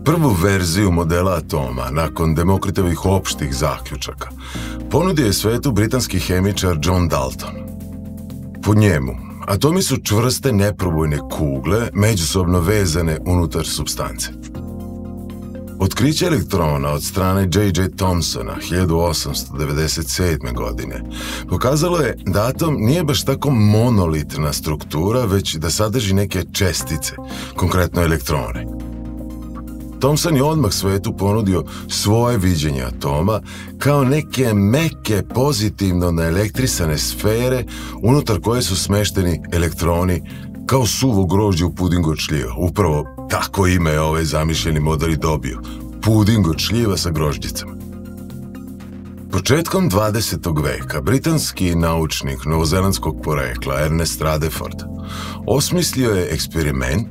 Prvu verziju modela atoma, nakon Demokritovih opštih zaključaka, ponudio je svetu britanski hemičar John Dalton. Po njemu, atomi su čvrste neprobojne kugle, međusobno vezane unutar supstance. Otkriće elektrona od strane J.J. Thomsona 1897. godine pokazalo je da atom nije baš tako monolitna struktura, već da sadrži neke čestice, konkretno elektrone. Thomson je odmah svetu ponudio svoje viđenje atoma kao neke meke pozitivno naelektrisane sfere unutar koje su smešteni elektroni kao suvo grožđe u pudingu od šljiva. Upravo tako ime je ovaj zamišljeni model i dobio. Puding od šljiva sa grožđicama. Početkom 20. veka britanski naučnik novozelandskog porekla Ernest Rutherford osmislio je eksperiment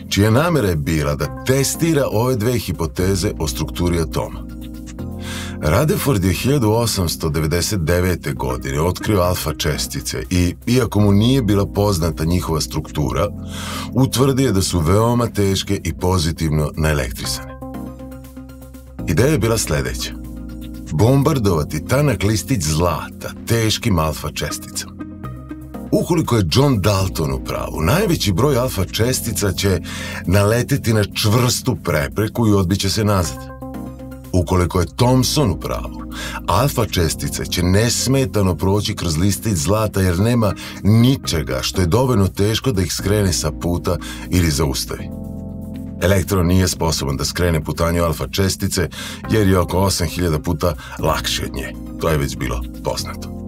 čija namera je bila da testira ove dve hipoteze o strukturi atoma. Rutherford je 1899. godine otkrio alfa čestice i, iako mu nije bila poznata njihova struktura, utvrdio da su veoma teške i pozitivno naelektrisane. Ideja je bila sledeća: bombardovati tanak listić zlata teškim alfa česticama. Ukoliko je John Dalton u pravu, najveći broj alfa čestica će naleteti na čvrstu prepreku i odbiće se nazad. Ukoliko je Thomson u pravu, alfa čestice će nesmetano proći kroz listić zlata jer nema ničega što je dovoljno teško da ih skrene sa puta ili zaustavi. Elektron nije sposoban da skrene putanju alfa čestice jer je oko 8000 puta lakši od nje. To je već bilo poznato.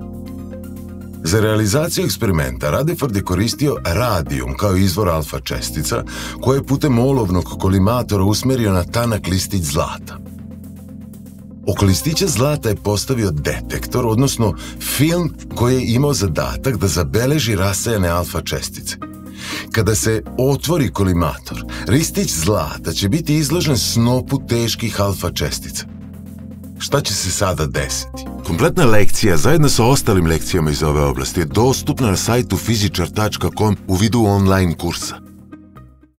Za realizaciju eksperimenta Rutherford je koristio radijum kao izvor alfa čestica koje je putem olovnog kolimatora usmerio na tanak listić zlata. Oko listića zlata je postavio detektor, odnosno film koji je imao zadatak da zabeleži rasejane alfa čestice. Kada se otvori kolimator, listić zlata će biti izložen snopu teških alfa čestica. Šta će se sada desiti? Kompletna lekcija, zajedno sa ostalim lekcijama iz ove oblasti, je dostupna na sajtu fizičar.com u vidu online kursa.